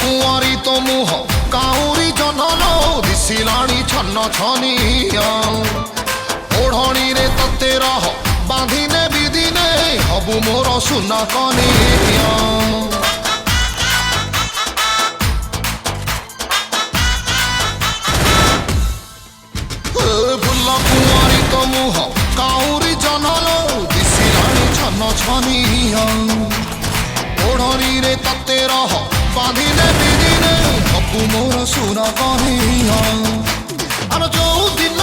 कुआरी तो मुह काउरी जनल दिशिलाणी छन्न छनिया ओढ़णी रे तते रह बांधिने बिदिने हबु मोर सुना कनिया फुल कुआरी तो मुह काउरी जनल दिशिलाणी छन्न छनिया ओढ़नी रे तते रह बांधिने बिदिने हबु मोर सुना कनिया आर जो दिन